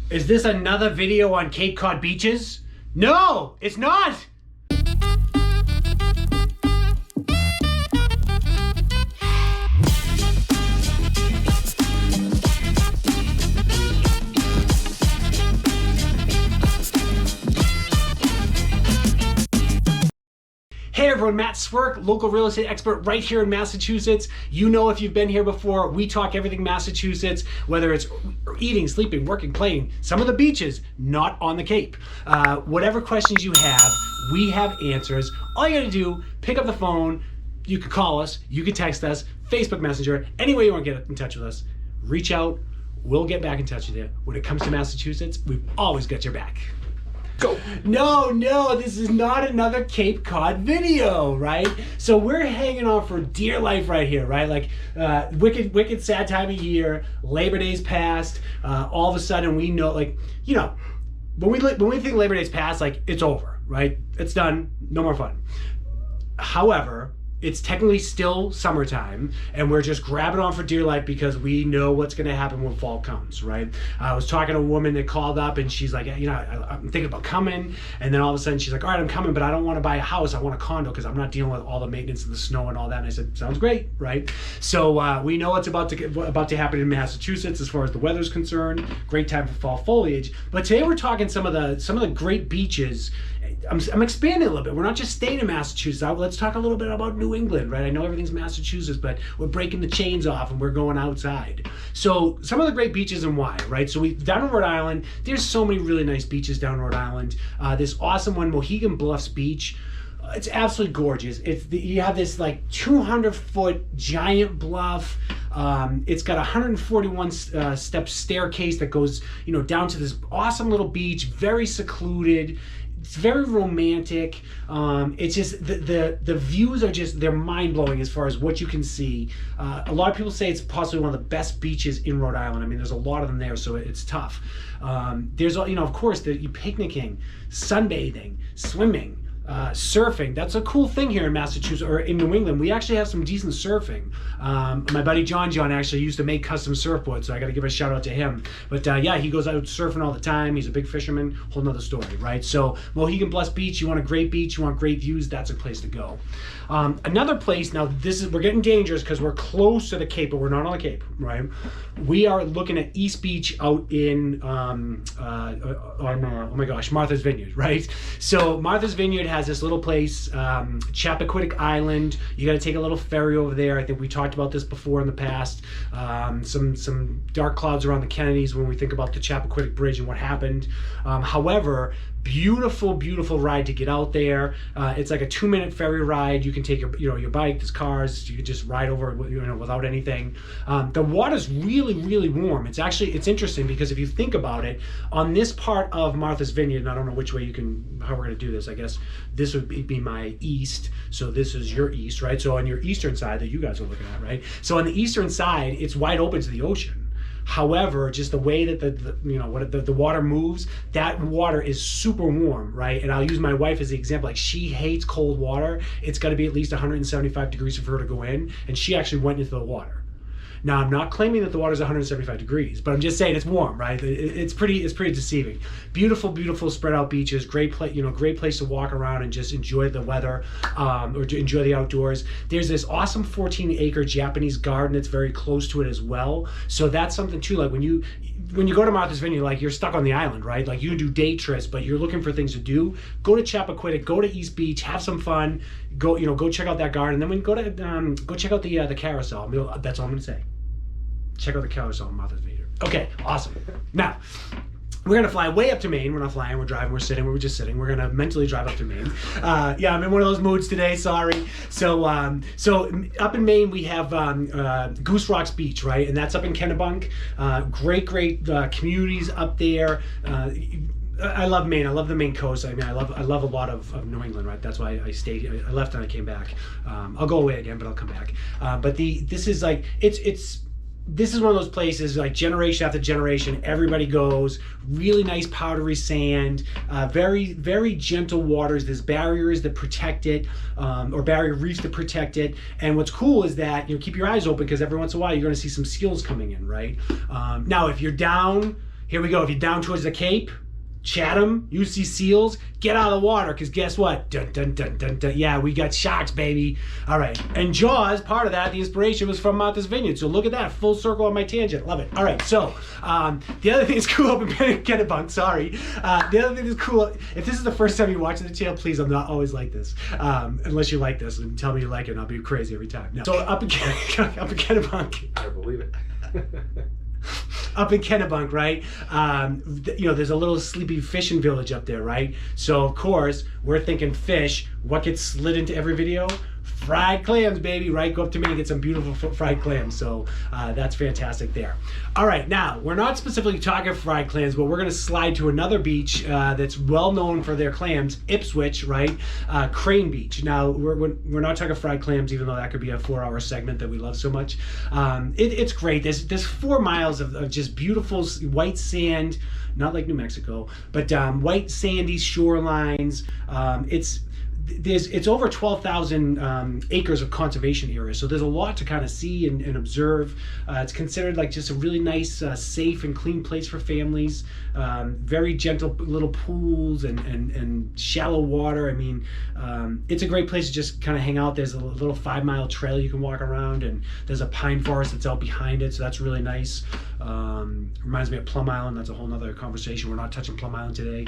Is this another video on Cape Cod beaches? No, it's not! Hey everyone, Matt Swerk, local real estate expert right here in Massachusetts. You know, if you've been here before, we talk everything Massachusetts, whether it's eating, sleeping, working, playing, some of the beaches, not on the Cape. Whatever questions you have, we have answers. All you gotta do, pick up the phone, you could call us, you could text us, Facebook Messenger, any way you wanna get in touch with us, reach out, we'll get back in touch with you. When it comes to Massachusetts, we've always got your back. Go. No, this is not another Cape Cod video, right? So we're hanging on for dear life right here, right? Like wicked sad time of year, Labor Day's passed, all of a sudden we know, like, you know, when we think Labor Day's passed, like, it's over, right? It's done, no more fun. However, it's technically still summertime, and we're just grabbing on for dear life because we know what's going to happen when fall comes, right? I was talking to a woman that called up, and she's like, you know, I'm thinking about coming, and then all of a sudden she's like, all right, I'm coming, but I don't want to buy a house. I want a condo because I'm not dealing with all the maintenance and the snow and all that. And I said, sounds great, right? So we know what's about to happen in Massachusetts as far as the weather's concerned. Great time for fall foliage. But today we're talking some of the great beaches. I'm expanding a little bit. We're not just staying in Massachusetts. Let's talk a little bit about New England, right? I know everything's Massachusetts, but we're breaking the chains off and we're going outside. So some of the great beaches and why, right? So down in Rhode Island, there's so many really nice beaches down in Rhode Island. This awesome one, Mohegan Bluffs Beach. It's absolutely gorgeous. You have this like 200-foot giant bluff. It's got a 141 step staircase that goes, you know, down to this awesome little beach, very secluded. It's very romantic. It's just the views are just, they're mind-blowing as far as what you can see. A lot of people say it's possibly one of the best beaches in Rhode Island. I mean, there's a lot of them there, so it's tough. There's, you know, of course, you picnicking, sunbathing, swimming, surfing. That's a cool thing here in Massachusetts, or in New England. We actually have some decent surfing. My buddy John actually used to make custom surfboards, so I got to give a shout out to him. But yeah, he goes out surfing all the time. He's a big fisherman. Whole nother story, right? So Mohegan Bluffs Beach, you want a great beach, you want great views, that's a place to go. Another place, now we're getting dangerous because we're close to the Cape, but we're not on the Cape, right? We are looking at East Beach out in, oh my gosh, Martha's Vineyard, right? So Martha's Vineyard has this little place, Chappaquiddick Island. You got to take a little ferry over there. I think we talked about this before in the past. Some dark clouds around the Kennedys when we think about the Chappaquiddick Bridge and what happened. However, beautiful ride to get out there. It's like a 2-minute ferry ride. You can take your bike, there's cars, you can just ride over, you know, without anything. The water's really warm. It's interesting because if you think about it, on this part of Martha's Vineyard, and I don't know which way how we're gonna do this, I guess this would be my east, so this is your east, right? So on your eastern side that you guys are looking at, right? So on the eastern side, it's wide open to the ocean. However, just the way that the water moves, that water is super warm, right? And I'll use my wife as the example. Like, she hates cold water. It's got to be at least 175 degrees for her to go in, and she actually went into the water. Now, I'm not claiming that the water is 175 degrees, but I'm just saying it's warm, right? It's pretty deceiving. Beautiful spread out beaches, great place to walk around and just enjoy the weather, or enjoy the outdoors. There's this awesome 14-acre Japanese garden that's very close to it as well. So that's something too. Like when you go to Martha's Vineyard, like, you're stuck on the island, right? Like, you can do day trips, but you're looking for things to do. Go to Chappaquiddick, go to East Beach, have some fun. Go check out that garden. Then we can go check out the carousel. That's all I'm gonna say. Check out the carousel in Martha's Vineyard. Okay, awesome. Now, we're gonna fly way up to Maine. We're not flying, we're driving, we're just sitting. We're gonna mentally drive up to Maine. Yeah, I'm in one of those moods today, sorry. So up in Maine, we have Goose Rocks Beach, right? And that's up in Kennebunk. Great communities up there. I love Maine. I love the Maine coast. I mean, I love a lot of New England, right? That's why I stayed. I left and I came back. I'll go away again, but I'll come back. But this is like, this is one of those places, like, generation after generation, everybody goes. Really nice powdery sand, very gentle waters. There's barriers that protect it, or barrier reefs that protect it. And what's cool is that, keep your eyes open, because every once in a while you're going to see some seals coming in, right? Now, if you're down here we go. If you're down towards the Cape, Chatham, you see seals, get out of the water, because guess what? Dun, dun, dun, dun, dun. Yeah, we got sharks, baby. All right, and Jaws, part of that, the inspiration was from Martha's Vineyard. So look at that, full circle on my tangent. Love it. All right, so the other thing that's cool up in Kennebunk, sorry. The other thing that's cool, if this is the first time you're watching the channel, please, I'm not always like this. Unless you like this and tell me you like it, and I'll be crazy every time. No. So up in Kennebunk. I believe it. Up in Kennebunk, right? There's a little sleepy fishing village up there, right? So of course we're thinking fish. What gets slid into every video? Fried clams, baby, right? Go up to Maine and get some beautiful fried clams. So that's fantastic there. All right, now we're not specifically talking fried clams, but we're going to slide to another beach that's well known for their clams, Ipswich, right? Crane Beach. Now we're not talking fried clams, even though that could be a 4-hour segment that we love so much. It's great. There's 4 miles of just beautiful white sand, not like New Mexico, but white sandy shorelines. It's over 12,000 acres of conservation area, so there's a lot to kind of see and observe. It's considered like just a really nice, safe and clean place for families. Very gentle little pools and shallow water. I mean, it's a great place to just kind of hang out. There's a little 5-mile trail you can walk around, and there's a pine forest that's out behind it, so that's really nice. Reminds me of Plum Island. That's a whole nother conversation. We're not touching Plum Island today.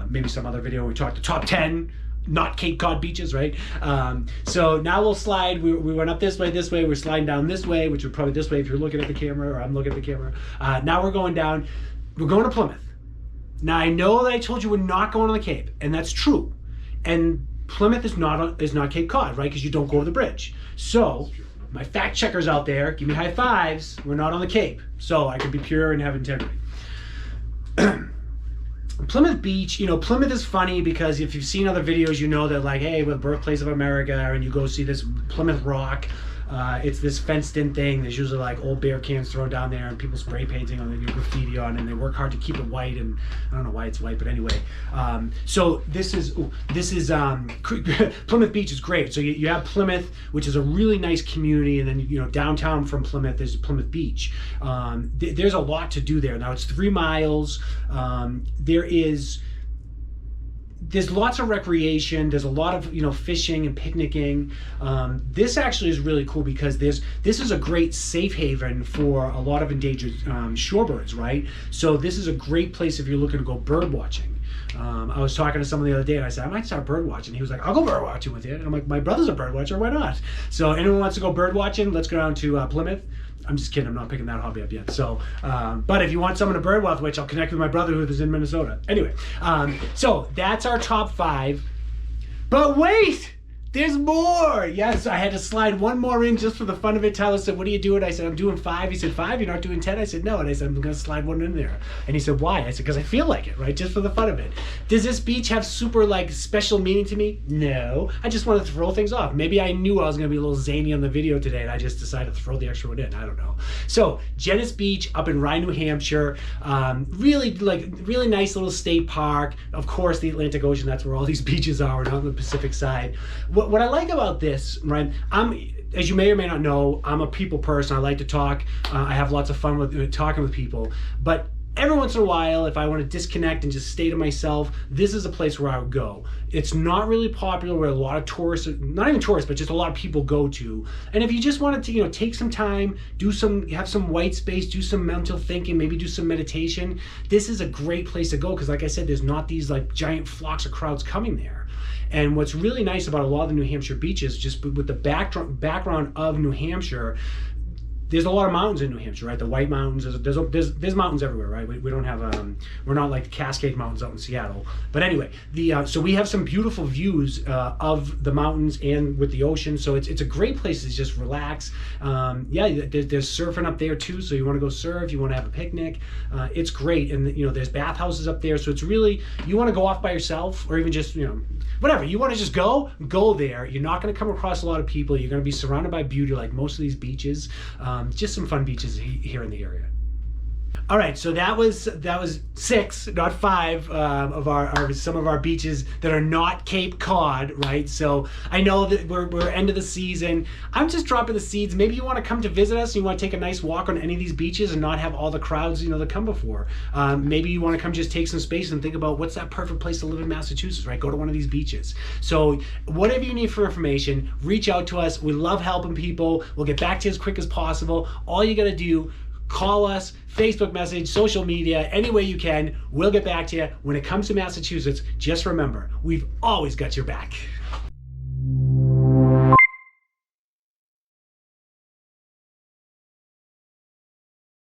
Maybe some other video we talked the top 10 not Cape Cod beaches, right? So now we'll slide. We went up this way, we're sliding down this way, which would probably this way if you're looking at the camera, or I'm looking at the camera. Now we're going down. We're going to Plymouth. Now I know that I told you we're not going to the Cape, and that's true. And Plymouth is not Cape Cod, right? Because you don't go over the bridge. So my fact checkers out there, give me high fives. We're not on the Cape, so I can be pure and have integrity. Plymouth Beach, Plymouth is funny because if you've seen other videos, you know that like, hey, we're the birthplace of America, and you go see this Plymouth Rock. It's this fenced-in thing. There's usually like old beer cans thrown down there, and people spray painting on it, graffiti on, and they work hard to keep it white. And I don't know why it's white, but anyway. So this is Plymouth Beach is great. So you have Plymouth, which is a really nice community, and then downtown from Plymouth is Plymouth Beach. There's a lot to do there. Now it's 3 miles. There's lots of recreation. There's a lot of fishing and picnicking. This actually is really cool because this is a great safe haven for a lot of endangered shorebirds, right? So this is a great place if you're looking to go bird watching. I was talking to someone the other day and I said, I might start bird watching. He was like, I'll go bird watching with you. And I'm like, my brother's a bird watcher, why not? So anyone wants to go bird watching, let's go down to Plymouth. I'm just kidding, I'm not picking that hobby up yet. So, but if you want someone to bird watch, which I'll connect with my brother who is in Minnesota. Anyway, so that's our top 5. But wait! There's more! Yes, I had to slide one more in just for the fun of it. Tyler said, what are you doing? I said, I'm doing 5. He said, 5? You're not doing 10? I said, no. And I said, I'm going to slide one in there. And he said, why? I said, because I feel like it, right? Just for the fun of it. Does this beach have super, special meaning to me? No. I just wanted to throw things off. Maybe I knew I was going to be a little zany on the video today, and I just decided to throw the extra one in. I don't know. So, Jenness Beach up in Rhode, New Hampshire. Really nice little state park. Of course, the Atlantic Ocean. That's where all these beaches are. We're not on the Pacific side. What I like about this, right? As you may or may not know, I'm a people person. I like to talk. I have lots of fun with talking with people. But every once in a while, if I want to disconnect and just stay to myself, this is a place where I would go. It's not really popular where a lot of tourists, not even tourists, but just a lot of people go to. And if you just wanted to, take some time, have some white space, do some mental thinking, maybe do some meditation, this is a great place to go because, like I said, there's not these giant flocks of crowds coming there. And what's really nice about a lot of the New Hampshire beaches, just with the background of New Hampshire, there's a lot of mountains in New Hampshire, right? The White Mountains, there's mountains everywhere, right? We don't have, we're not like the Cascade Mountains out in Seattle. But anyway, so we have some beautiful views of the mountains and with the ocean. So it's a great place to just relax. There's surfing up there too. So you want to go surf, you want to have a picnic. It's great. And there's bathhouses up there. So it's really, you want to go off by yourself or even just, whatever. You want to just go there. You're not going to come across a lot of people. You're going to be surrounded by beauty like most of these beaches. Just some fun beaches here in the area. All right, so that was 6, not 5, of our some of our beaches that are not Cape Cod, right? So I know that we're end of the season. I'm just dropping the seeds. Maybe you want to come to visit us. And you want to take a nice walk on any of these beaches and not have all the crowds, that come before. Maybe you want to come just take some space and think about what's that perfect place to live in Massachusetts, right? Go to one of these beaches. So whatever you need for information, reach out to us. We love helping people. We'll get back to you as quick as possible. All you got to do, call us, Facebook message, social media, any way you can. We'll get back to you. When it comes to Massachusetts, just remember, we've always got your back.